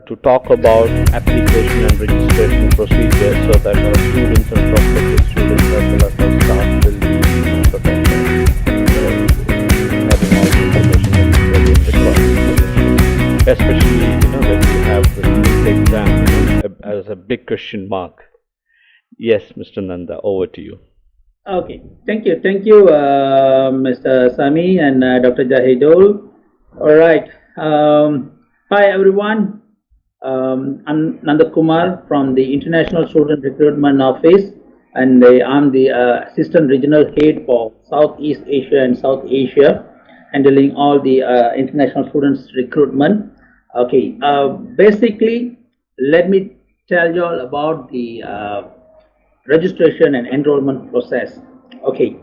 to talk about application and registration procedures so that our students and prospective students as well as our staff will be protected, having all the information necessary and required. Especially, when we have the NEET exam, as a big question mark. Yes, Mr. Nanda, over to you. Okay, thank you, Mr. Sami and Dr. Jahidul. All right. Hi, everyone. I'm Nanda Kumar from the International Student Recruitment Office, and I'm the Assistant Regional Head for Southeast Asia and South Asia, handling all the international students recruitment. Okay. Basically, let me tell you all about the registration and enrollment process. Okay,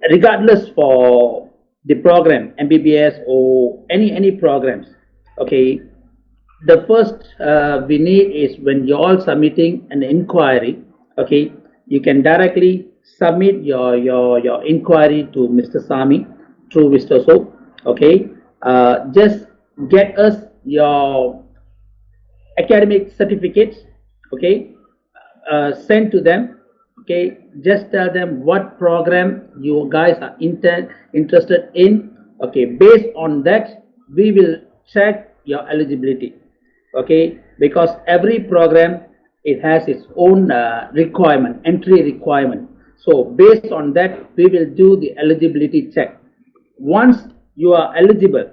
regardless for the program MBBS or any programs. Okay, the first we need is when you're all submitting an inquiry. Okay, you can directly submit your inquiry to Mr. Sami through Mr. So. Okay, just get us your academic certificates. Okay, send to them. Okay, just tell them what program you guys are interested in. Okay, based on that we will check your eligibility. Okay, because every program, it has its own requirement, entry requirement. So based on that we will do the eligibility check. Once you are eligible,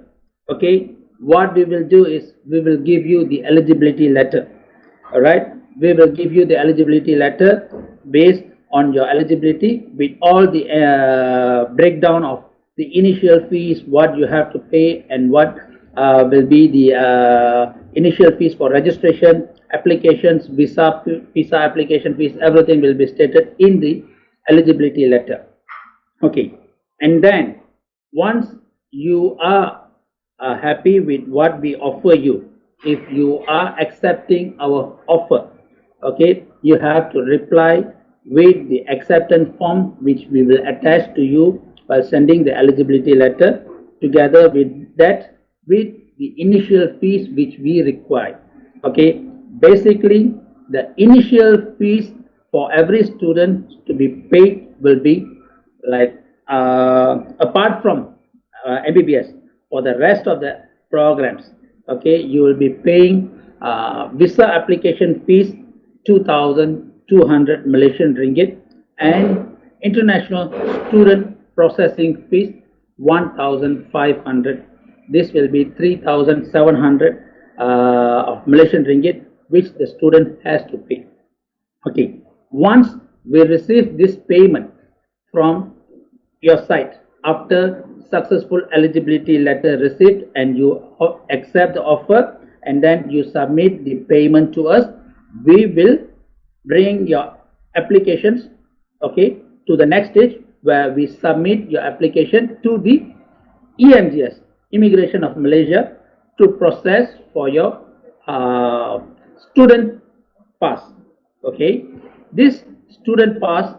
okay, what we will do is we will give you the eligibility letter. All right, we will give you the eligibility letter based on your eligibility with all the breakdown of the initial fees, what you have to pay, and what will be the initial fees for registration, applications, visa application fees. Everything will be stated in the eligibility letter. Okay, and then once you are happy with what we offer you, if you are accepting our offer, okay, you have to reply with the acceptance form, which we will attach to you while sending the eligibility letter, together with that, with the initial fees which we require. Okay, basically the initial fees for every student to be paid will be like apart from MBBS, for the rest of the programs. Okay, you will be paying visa application fees 2,200 Malaysian ringgit, and international student processing fees 1,500. This will be 3,700 of Malaysian ringgit, which the student has to pay. Okay, once we receive this payment from your site after successful eligibility letter received, and you accept the offer, and then you submit the payment to us, we will bring your applications, okay, to the next stage, where we submit your application to the EMGS, Immigration of Malaysia, to process for your student pass. Okay, this student pass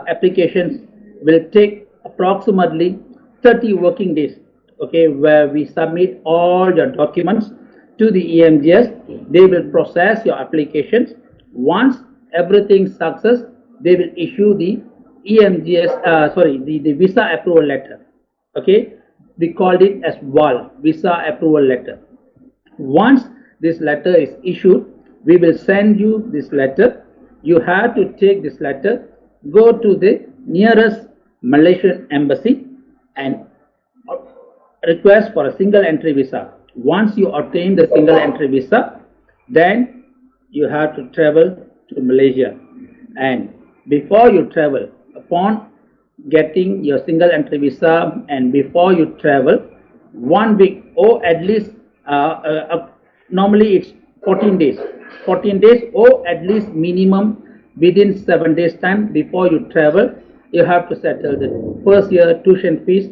applications will take approximately 30 working days. Okay, where we submit all your documents to the EMGS. They will process your applications. Once everything success, they will issue the EMGS, the visa approval letter. Okay, we called it as VAL, visa approval letter. Once this letter is issued, we will send you this letter. You have to take this letter, go to the nearest Malaysian embassy, and request for a single entry visa. Once you obtain the single entry visa, then you have to travel to Malaysia. And before you travel, upon getting your single entry visa, and before you travel, 1 week or at least normally it's 14 days, 14 days or at least minimum within 7 days time before you travel, you have to settle the first year tuition fees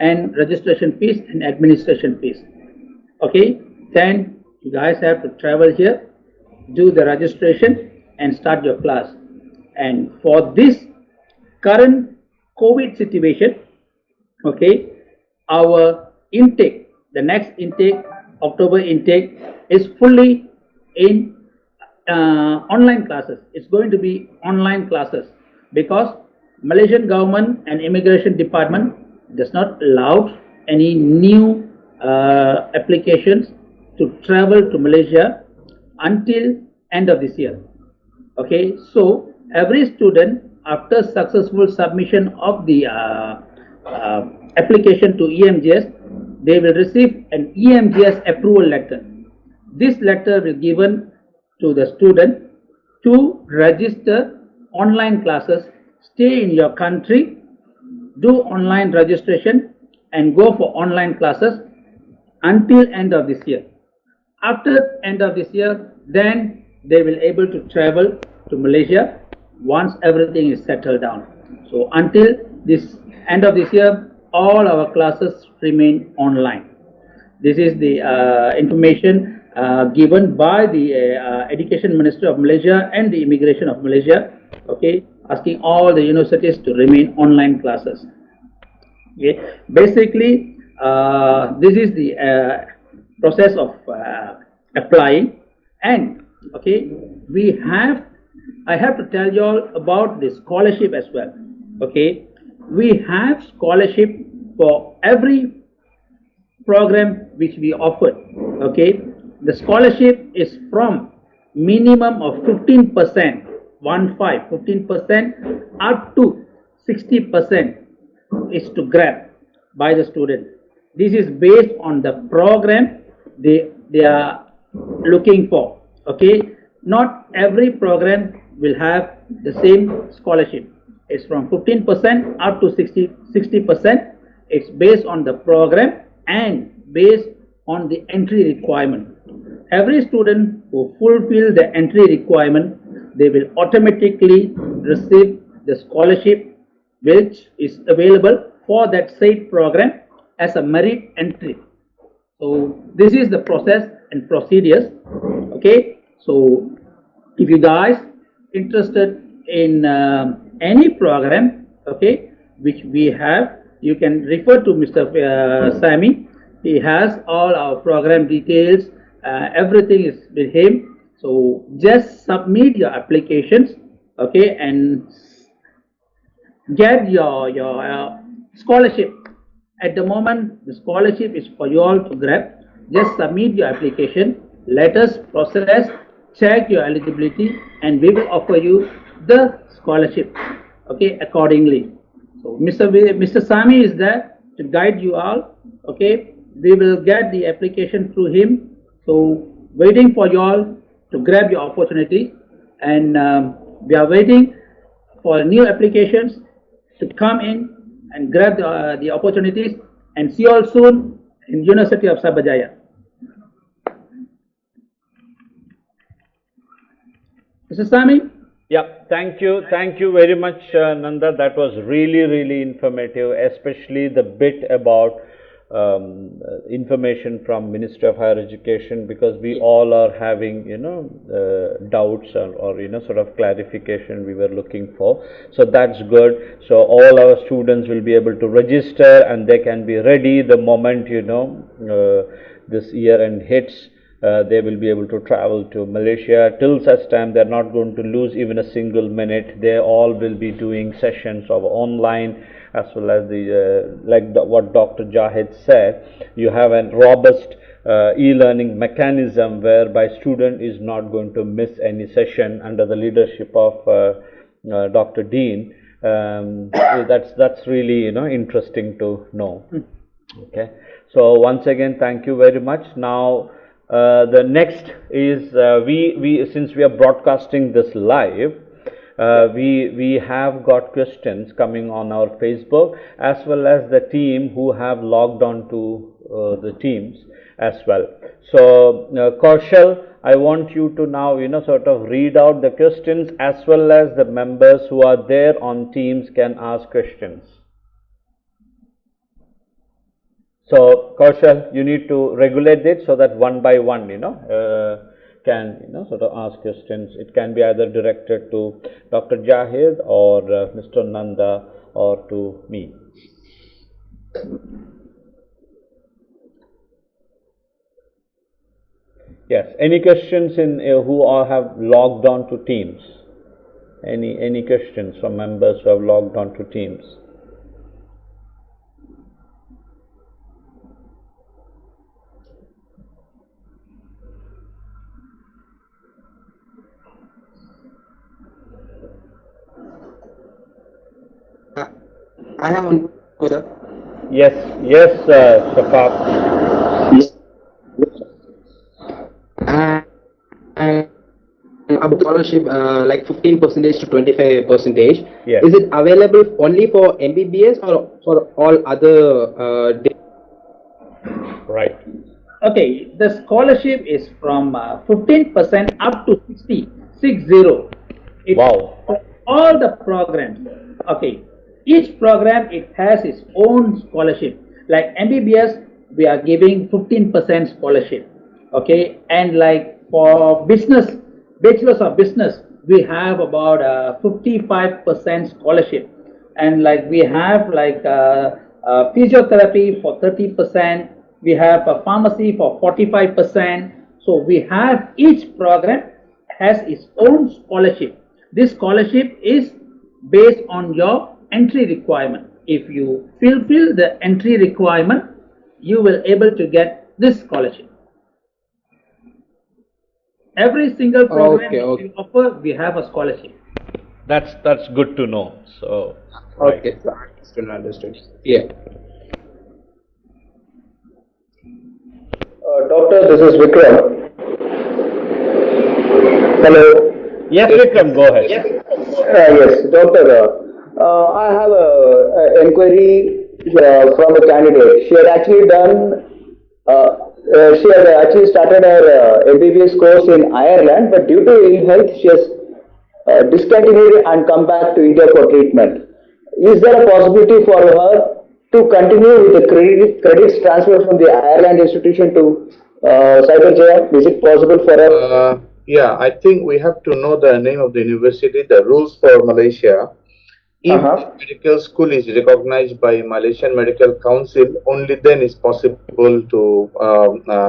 and registration fees and administration fees. Okay, then you guys have to travel here, do the registration, and start your class. And for this current COVID situation, okay, our intake, the next intake October intake is fully in online classes. It's going to be online classes because Malaysian government and immigration department does not allow any new applications to travel to Malaysia until end of this year. Okay, so every student after successful submission of the application to EMGS, they will receive an EMGS approval letter. This letter will given to the student to register online classes, stay in your country, do online registration and go for online classes until end of this year. After end of this year, then they will able to travel to Malaysia once everything is settled down. So until this end of this year, all our classes remain online. This is the information given by the Education Ministry of Malaysia and the Immigration of Malaysia, okay, asking all the universities to remain online classes. Okay, basically, this is the process of applying, and okay, I have to tell you all about the scholarship as well. Okay, we have scholarship for every program which we offered. Okay, the scholarship is from minimum of 15%, 15% up to 60% is to grab by the student. This is based on the program they are looking for. Okay, not every program will have the same scholarship. It's from 15% up to 60%. It's based on the program and based on the entry requirement. Every student who fulfill the entry requirement, they will automatically receive the scholarship which is available for that said program as a merit entry. So this is the process and procedures. Okay, so if you guys interested in any program, okay, which we have, you can refer to Mr. Sami. He has all our program details. Everything is with him. So just submit your applications, okay, and get your scholarship. At the moment, the scholarship is for you all to grab. Just submit your application. Let us process, check your eligibility, and we will offer you the scholarship, okay, accordingly. So Mr. Sami is there to guide you all. Okay, we will get the application through him. So waiting for you all to grab your opportunity, and we are waiting for new applications to come in and grab the opportunities, and see you all soon in University of Cyberjaya. Mr. Sami? Yeah, thank you very much, Nanda. That was really informative, especially the bit about information from Ministry of Higher Education, because we all are having doubts or sort of clarification we were looking for. So that's good. So all our students will be able to register and they can be ready the moment this year end hits. They will be able to travel to Malaysia. Till such time, they are not going to lose even a single minute. They all will be doing sessions of online, as well as what Dr. Jahid said. You have a robust e-learning mechanism whereby student is not going to miss any session under the leadership of Dr. Dean. That's really interesting to know. Okay. So once again, thank you very much. Now. The next is we since we are broadcasting this live, we have got questions coming on our Facebook, as well as the team who have logged on to the Teams as well. So Kaushal, I want you to now sort of read out the questions, as well as the members who are there on Teams can ask questions. So Kaushal, you need to regulate it so that one by one, can sort of ask questions. It can be either directed to Dr. Jahid or Mr. Nanda or to me. Yes. Any questions in who are have logged on to Teams? Any questions from members who have logged on to Teams? I have one question. Yes. Yes, Shafaq. And about scholarship, like 15% to 25%. Yes. Is it available only for MBBS or for all other? Right. Okay, the scholarship is from 15% up to 60. It's Wow. for all the programs. Okay, each program it has its own scholarship. Like MBBS, we are giving 15% scholarship. Okay, and like for business, bachelors of business, we have about 55% scholarship, and like we have like physiotherapy for 30%. We have a pharmacy for 45%. So we have each program has its own scholarship. This scholarship is based on your entry requirement. If you fulfill the entry requirement, you will able to get this scholarship. Every single program we offer, we have a scholarship. That's good to know. So. Right. Okay, understood. Yeah. Doctor, this is Vikram. Hello. Yes, Vikram, go ahead. Yes, doctor. I have a inquiry from a candidate. She had actually done. She had actually started her MBBS course in Ireland, but due to ill health, she has discontinued and come back to India for treatment. Is there a possibility for her to continue with the credits transfer from the Ireland institution to Cyberjaya? Is it possible for her? Yeah, I think we have to know the name of the university, the rules for Malaysia. If the medical school is recognized by Malaysian Medical Council, only then is possible to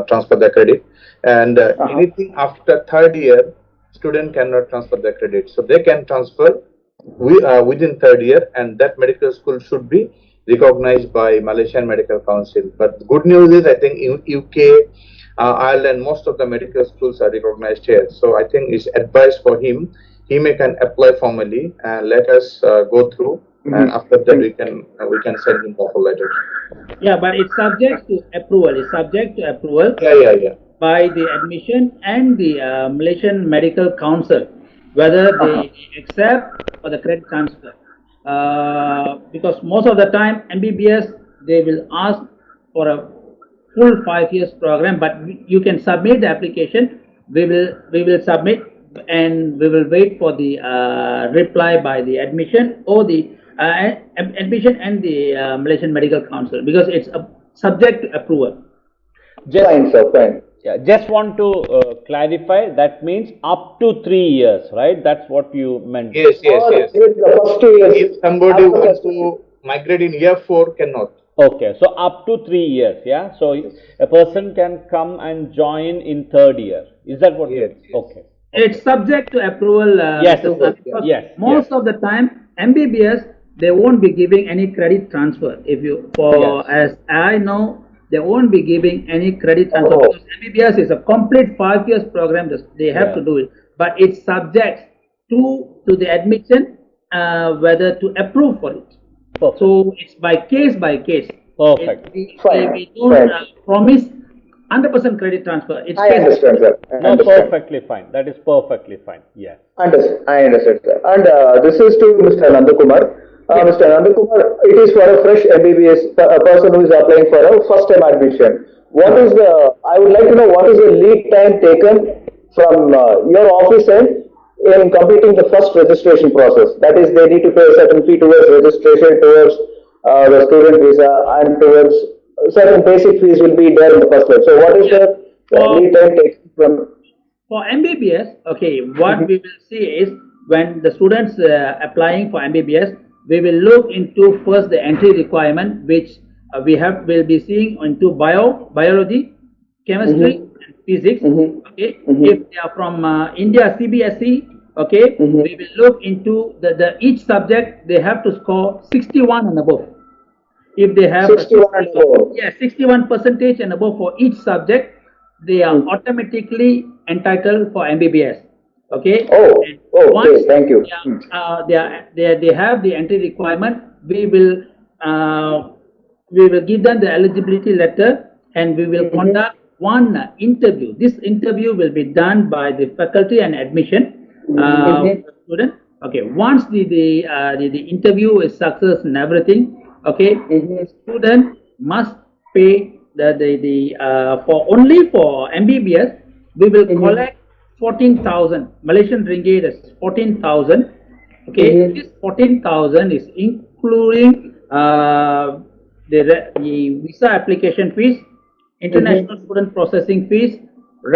transfer the credit. And anything after third year, student cannot transfer the credit. So they can transfer within third year, and that medical school should be recognized by Malaysian Medical Council. But the good news is, I think in UK, Ireland, most of the medical schools are recognized here. So I think it's advice for him. He can apply formally and let us go through, and after that we can send him offer letter. Yeah, but it's subject to approval. It's subject to approval. Yeah. By the admission and the Malaysian Medical Council, whether they accept for the credit transfer. Because most of the time MBBS they will ask for a full 5 years program, but you can submit the application. We will submit, and we will wait for the reply by the admission or the admission and the Malaysian Medical Council, because it's subject to approval. Fine, sir. Fine. Yeah, just want to clarify, that means up to 3 years, right? That's what you meant. Yes. The first 2 years. If somebody wants to migrate in year 4, cannot. Okay, so up to 3 years, yeah? So a person can come and join in third year. Is that what you mean? Okay. It's subject to approval. Yes, yes. Most of the time, MBBS they won't be giving any credit transfer. If you as I know, they won't be giving any credit transfer because MBBS is a complete 5 years program. They have to do it, but it's subject to the admission whether to approve for it. Perfect. So it's by case by case. Perfect. We don't promise 100% credit transfer. It's I understand, sir. No, perfectly fine. That is perfectly fine. Yes. I understand, sir. And this is to Mr. Nandakumar. Mr. Nandakumar, it is for a fresh MBBS, a person who is applying for a first time admission. I would like to know what is the lead time taken from your office end in completing the first registration process. That is, they need to pay a certain fee towards registration, towards the student visa, and towards certain basic fees will be there in the first place. So what is the lead time taken from? For MBBS, okay, what we will see is when the students applying for MBBS, we will look into first the entry requirement, which will be seeing into biology, chemistry, and physics. Mhm. Okay, Mhm. if they are from India CBSE, okay, Mhm. we will look into the each subject they have to score 61 and above. If they have a 61 and above. yeah 61 percentage and above for each subject, they are Mm. automatically entitled for MBBS. Okay, Oh, and okay. once Thank you. they have the entry requirement, uh, we will give them the eligibility letter, and we will Mhm. conduct one interview. This interview will be done by the faculty and admission Mhm. student. Okay, once the interview is success and everything, okay, Mhm. student must pay for only for MBBS. We will Mhm. collect 14,000 Malaysian ringgit as 14,000. Okay, Mhm. this 14,000 is including the visa application fees, Mhm. international student processing fees, Mhm.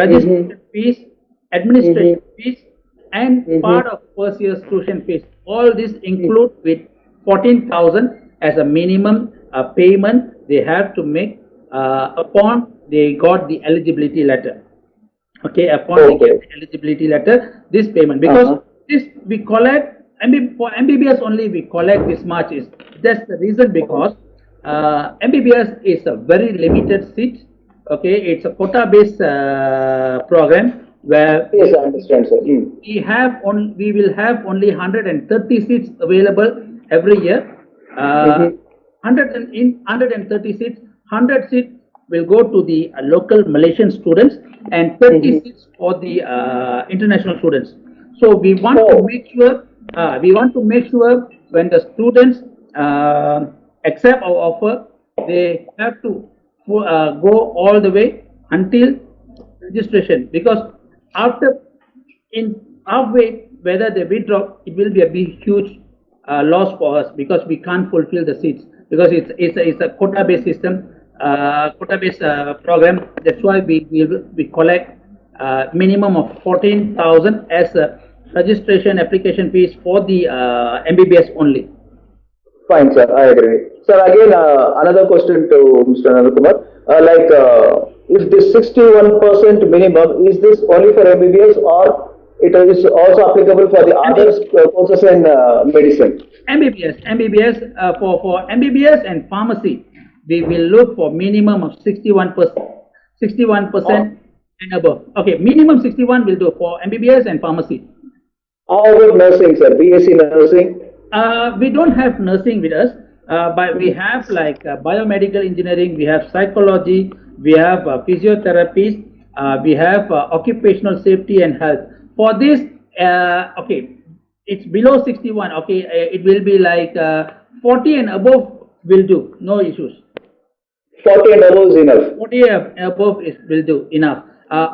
registration fees, Mhm. administration fees, and Mhm. part of first year's tuition fees. All this include with 14,000 as a minimum payment they have to make upon they got the eligibility letter. Okay, upon they Okay. get the eligibility letter, this payment, because Uh-huh. this we collect for MBBS only we collect this much, is that's the reason, because MBBS is a very limited seat. Okay, it's a quota based program where Yes, I understand, sir. Mm. we will have only 130 seats available every year. Uh, Mhm. 130 seats, 100 seats will go to the local Malaysian students, and 30 Mhm. seats for the international students. So Oh. we want to make sure when the students accept our offer, they have to go all the way until registration, because after in halfway whether they withdraw, it will be a big huge loss for us, because we can't fulfill the seats, because it's a quota based system, quota based program. That's why we collect minimum of 14,000 as a registration application fees for the MBBS only. Fine, sir. I agree. Sir, again, another question to Mr. Nandakumar. If this 61% minimum, is this only for MBBS or it is also applicable for the other courses in medicine? MBBS for MBBS and pharmacy, we will look for minimum of 61%, 61% and above. Okay, minimum 61 will do for MBBS and pharmacy. How about nursing, sir? BSc nursing? We don't have nursing with us, but we have like biomedical engineering, we have psychology, we have physiotherapy, we have occupational safety and health. For this, okay, it's below 61. Okay, it will be like 40 and above will do, no issues. 40 and above is enough. 40 and above will do enough.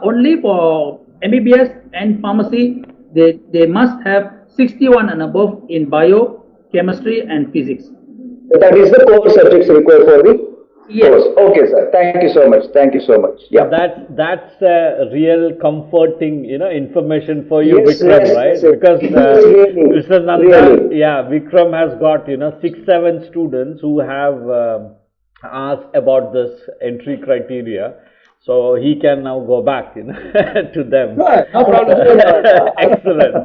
Only for MBBS and pharmacy, they must have 61 and above in bio, chemistry, and physics. That is the core subjects required for the Yes. course. Okay, sir. Thank you so much. Thank you so much. Yeah. That's a real comforting, information for you, Yes, Vikram, yes, right? yes, yes. Because Yes, really, Mr. Nanda, really. yeah, Vikram has got 6-7 students who have asked about this entry criteria, so he can now go back, to them. Sure, no problem. Excellent.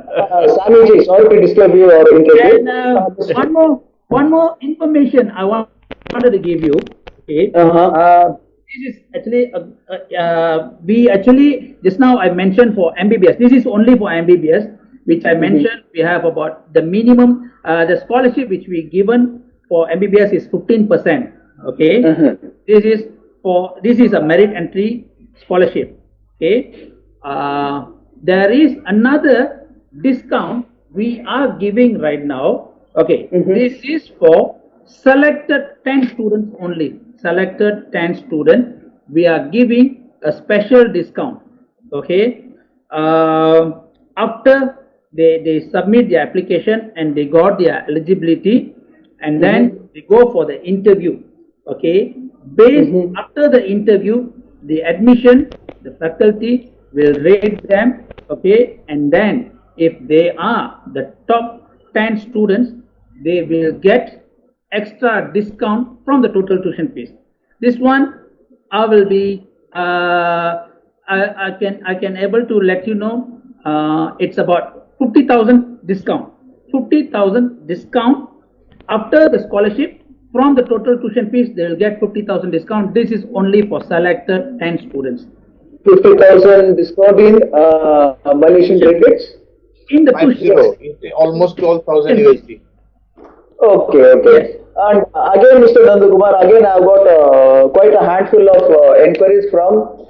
Samiji, sorry to disturb you or interrupt And you. one more information I wanted to give you. Okay. Uh-huh. This is actually we actually just now I mentioned for MBBS. This is only for MBBS, which I mentioned. We have about the minimum the scholarship which we given for MBBS is 15%. Okay, this is a merit entry scholarship. Okay, there is another discount we are giving right now. Okay, this is for selected 10 students only. Selected 10 students, we are giving a special discount. Okay, after they submit the application and they got their eligibility, and then they go for the interview. Okay, after the interview, the admission, the faculty will rate them. Okay, and then if they are the top 10 students, they will get extra discount from the total tuition fees. This one I will be I can able to let you know. It's about 50,000 discount. 50,000 discount after the scholarship from the total tuition fees. They will get 50,000 discount. This is only for selected 10 students. 50,000 discount in Malaysian ringgits? In the Five tuition. zero, almost 12,000 USD. Okay, okay. Yes. And again, Mr. Nandakumar, again I've got quite a handful of enquiries from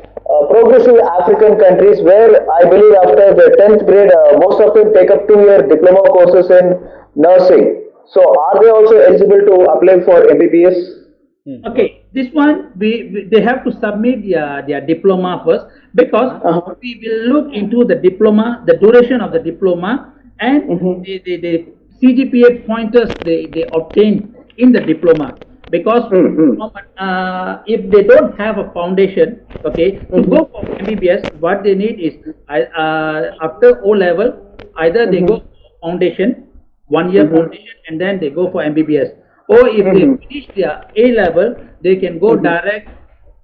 progressive African countries where I believe after the 10th grade, most of them take up 2-year diploma courses in nursing. So are they also eligible to apply for MBBS? Okay, this one they have to submit their diploma first, because we will look into the diploma, the duration of the diploma, and the CGPA pointers they obtain in the diploma. Because if they don't have a foundation, okay, to go for MBBS, what they need is after O level, either they go foundation, 1 year foundation, and then they go for MBBS. Or if they finish their A level, they can go direct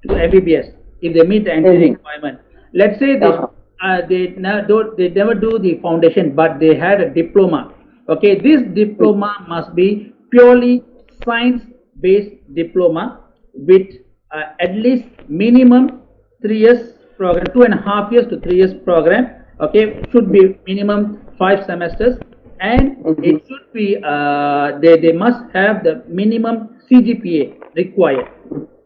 to MBBS if they meet the entry requirement. Let's say they never do the foundation, but they had a diploma. Okay, this diploma must be purely science-based diploma with at least minimum 3 years program, 2.5 years to 3 years program. Okay, should be minimum 5 semesters, and it should be they must have the minimum CGPA required.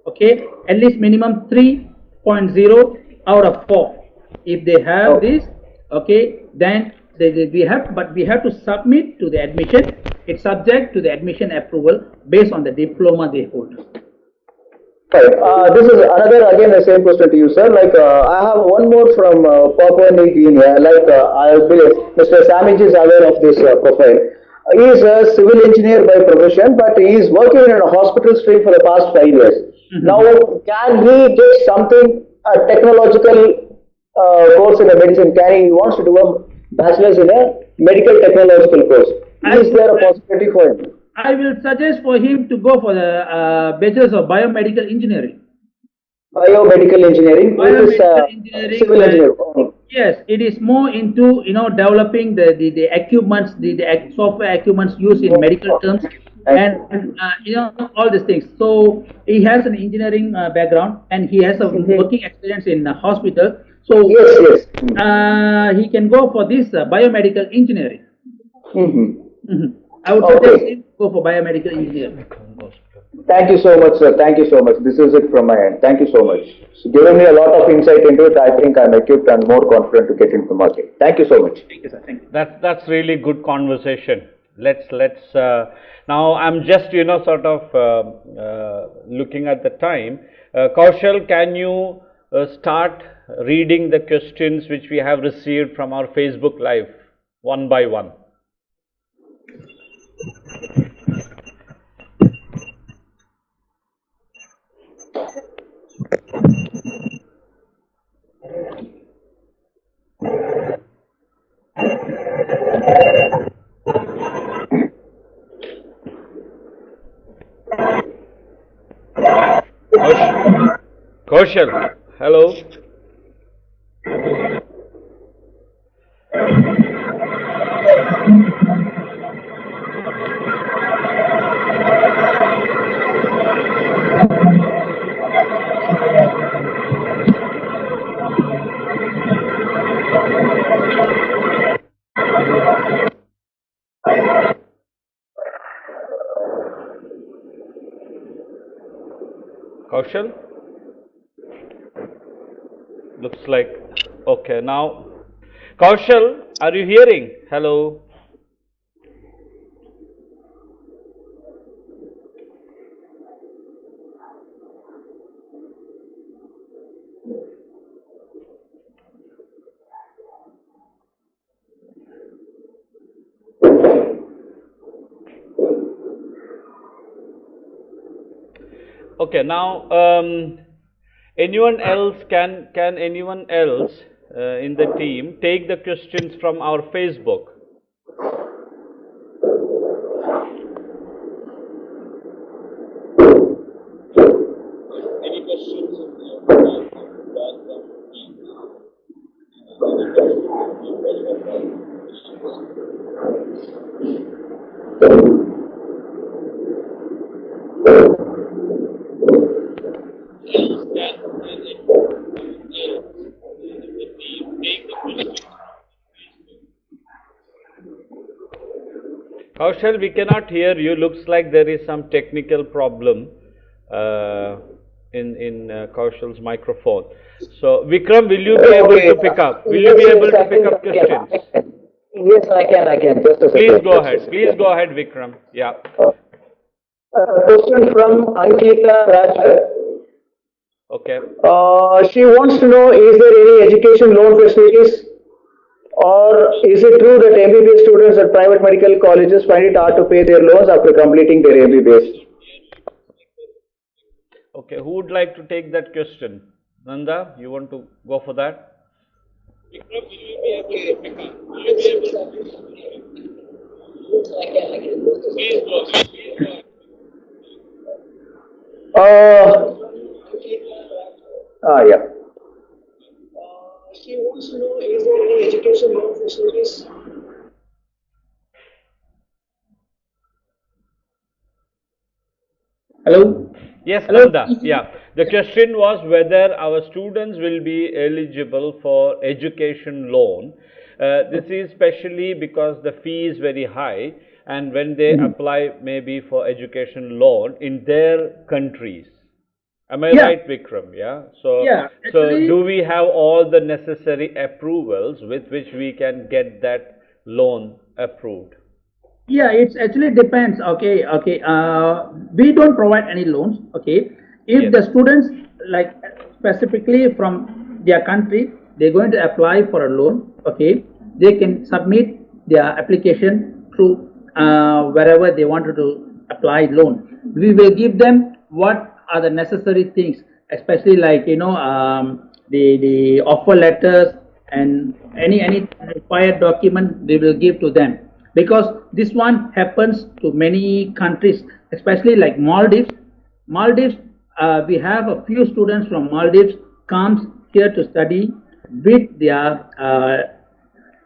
Okay, at least minimum 3.0 out of 4. If they have this, okay, then we have to submit to the admission. It's subject to the admission approval based on the diploma they hold. Right. This is another, again, the same question to you, sir. Like, I have one more from Papua New Guinea. Like, I believe Mr. Samij is aware of this profile. He is a civil engineer by profession, but he is working in a hospital stream for the past 5 years. Now, can he get something, a technological course in a medicine? He wants to do a bachelor's in a medical technological course. Is there a possibility for him? I will suggest for him to go for the bachelor's of biomedical engineering. Biomedical engineering. Biomedical engineering. Civil engineer. Yes, it is more into developing the equipments, the software equipments used in medical terms, and all these things. So he has an engineering background, and he has a working experience in a hospital. So yes. He can go for this biomedical engineering. I would suggest him to go for biomedical engineering. Thank you so much, sir. Thank you so much. This is it from my end. Thank you so much. So giving me a lot of insight into it, I think I'm equipped and more confident to get into the market. Thank you so much. Thank you, sir. Thank you. That's really good conversation. Let's now I'm just sort of looking at the time. Kaushal, can you start reading the questions which we have received from our Facebook Live one by one? Kaushal, hello. Kaushal? Looks like, okay, now, Kaushal, are you hearing? Hello? Okay, now, anyone else, can anyone else in the team take the questions from our Facebook? Any questions? Kaushal, we cannot hear you. Looks like there is some technical problem in Kaushal's microphone. So, Vikram, will you be able to pick up? Will you be able to pick up questions? Yes, I can. Just a second. Please go ahead. Please go ahead, Vikram. Yeah. Question from Ankita Raj. Okay. She wants to know, is there any education loan facilities, or is it true that MBBS students at private medical colleges find it hard to pay their loans after completing their MBBS? Okay. Who would like to take that question? Nanda, you want to go for that? Vikram, will you be able to pick up? Will you be able to? Please go ahead. Yeah. She wants to know, is there any education loan facilities? Hello? Yes, Hello? Nanda. Yeah. The question was whether our students will be eligible for education loan. This is especially because the fee is very high, and when they apply maybe for education loan in their countries. Am I Yeah. right, Vikram? Yeah. So, Yeah, so actually- do we have all the necessary approvals with which we can get that loan approved? Yeah, it's actually depends. Okay. We don't provide any loans. Okay, if Yes. the students like specifically from their country, they're going to apply for a loan. Okay, they can submit their application through wherever they wanted to apply loan. We will give them what are the necessary things, especially like the offer letters and any required document we will give to them, because this one happens to many countries, especially like Maldives. We have a few students from Maldives comes here to study with their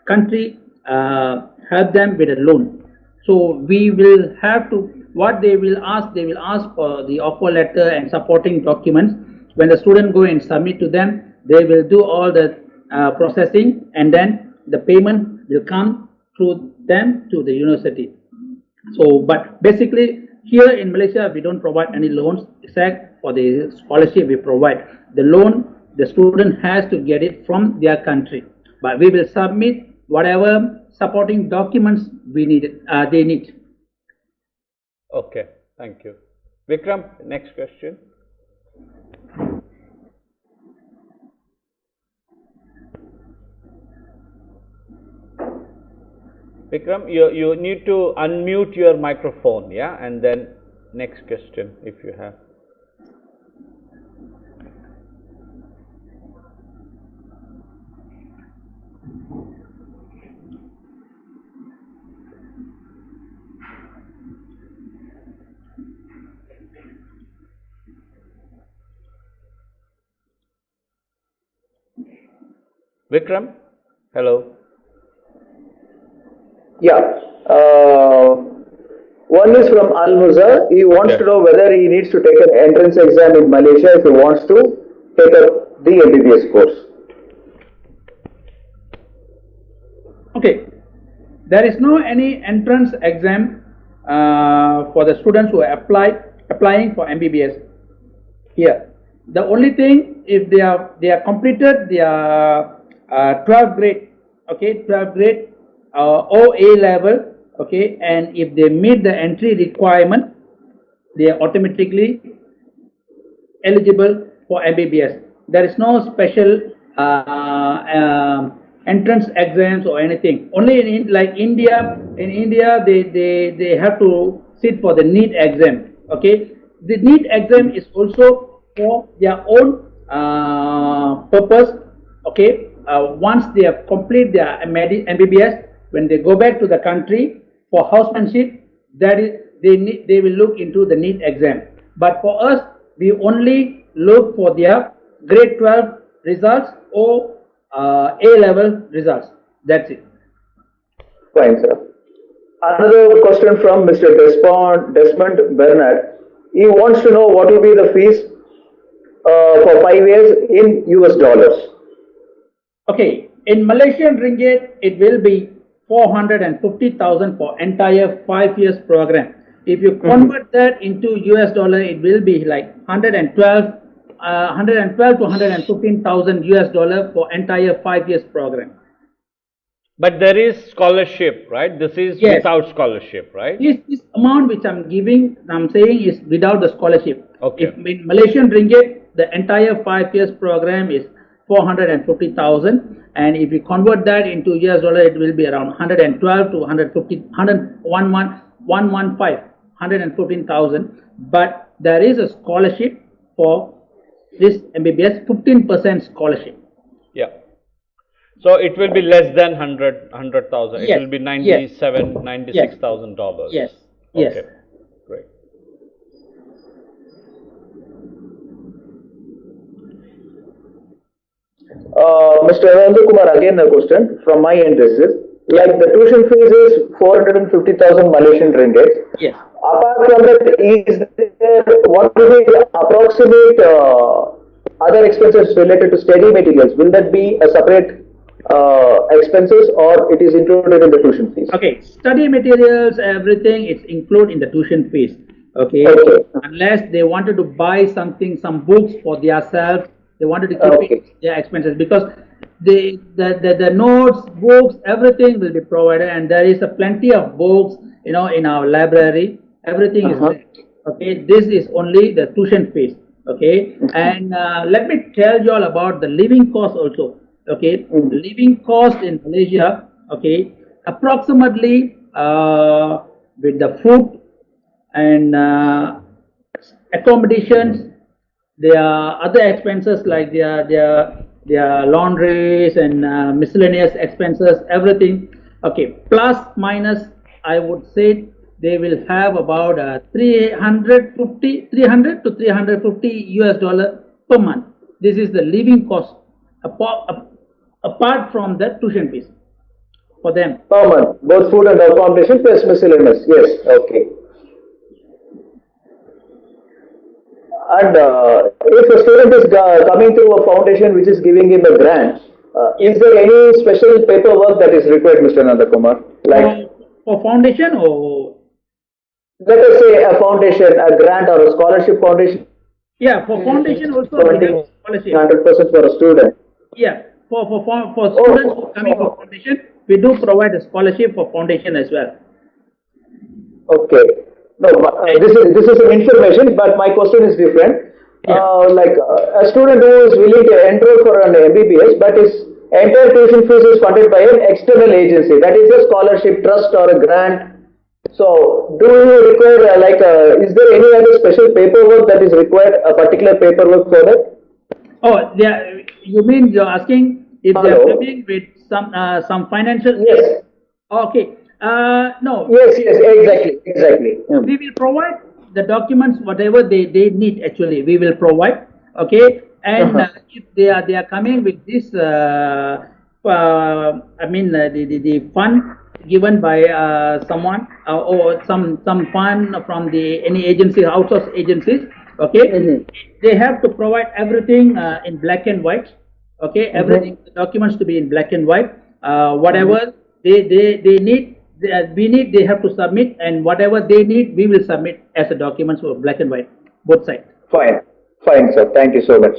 country, help them with a loan. So we will have to, what they will ask for the offer letter and supporting documents. When the student go and submit to them, they will do all the processing, and then the payment will come through them to the university. So, but basically here in Malaysia, we don't provide any loans except for the scholarship we provide. The loan, the student has to get it from their country, but we will submit whatever supporting documents we need, they need. Okay. Thank you. Vikram, next question. Vikram, you need to unmute your microphone, yeah, and then next question if you have. Vikram, hello. Yeah. One is from Al Muzar. He wants Yeah. to know whether he needs to take an entrance exam in Malaysia if he wants to take up the MBBS course. Okay, there is no any entrance exam for the students who are applying for MBBS here. The only thing, if they are completed their 12th grade, okay, 12th grade or A level, okay, and if they meet the entry requirement, they are automatically eligible for MBBS. There is no special entrance exams or anything. Only in like India, they have to sit for the NEET exam. Okay, the NEET exam is also for their own purpose. Okay, once they have complete their MBBS, when they go back to the country for housemanship, that is they will look into the NEET exam. But for us, we only look for their grade 12 results or A level results. That's it. Fine, sir. Another question from Mr. Desmond Bernard. He wants to know what will be the fees for 5 years in US dollars. Okay, in Malaysian ringgit, it will be 450,000 for entire 5 years program. If you convert that into US dollar, it will be like 112 to 115,000 US dollar for entire 5 years program. But there is scholarship, right? This is Yes. without scholarship, right? This amount which I'm giving, I'm saying is without the scholarship. Okay. If in Malaysian ringgit, the entire 5 years program is 450,000, and if you convert that into US dollar, it will be around 112 to 115,000. But there is a scholarship for this MBBS, 15% scholarship. Yeah. So it will be less than 100,000. Yes. It will be Yes. $96,000. Yes. Yes. Okay. Great. Mr. Anand Kumar, again a question from my end. This is like the tuition fees is 450,000 Malaysian ringgit. Yes. Apart from that, is there what will be the approximate other expenses related to study materials? Will that be a separate expenses or it is included in the tuition fees? Okay, study materials, everything is included in the tuition fees. Okay. Unless they wanted to buy something, some books for themselves, they wanted to keep it their expenses, because the notes, books, everything will be provided, and there is a plenty of books, in our library. Everything is there. Okay, this is only the tuition fees. Okay, and let me tell you all about the living cost also. Okay, living cost in Malaysia. Okay, approximately with the food and accommodations, there are other expenses like their laundries and miscellaneous expenses, everything. Okay, plus minus, I would say they will have about 300 to 350 US dollar per month. This is the living cost apart from the tuition fees for them. Per month, both food and accommodation plus miscellaneous. Yes, okay. And if a student is coming through a foundation which is giving him a grant, is there any special paperwork that is required, Mr. Nandakumar? Like for foundation, or let us say a foundation, a grant or a scholarship foundation? Yeah, for foundation also we have scholarship. 100% for a student. Yeah, for students who are coming for foundation, we do provide a scholarship for foundation as well. Okay. No, this is an information, but my question is different. Yeah. Like a student who is willing to enroll for an MBBS, but his entire tuition fees is funded by an external agency, that is a scholarship trust or a grant. So, do you require is there any other special paperwork that is required, a particular paperwork for that? Oh, yeah. You mean you're asking if they are coming with some financial? Yes. Okay. No. Yes, exactly. We will provide the documents, whatever they need. Actually, we will provide. Okay, and if they are coming with this, the fund given by someone or some fund from any agency, outsourced agencies. Okay, they have to provide everything in black and white. Okay, everything, the documents to be in black and white. Whatever they need. They have to submit, and whatever they need, we will submit as a documents for black and white, both sides. Fine, sir. Thank you so much.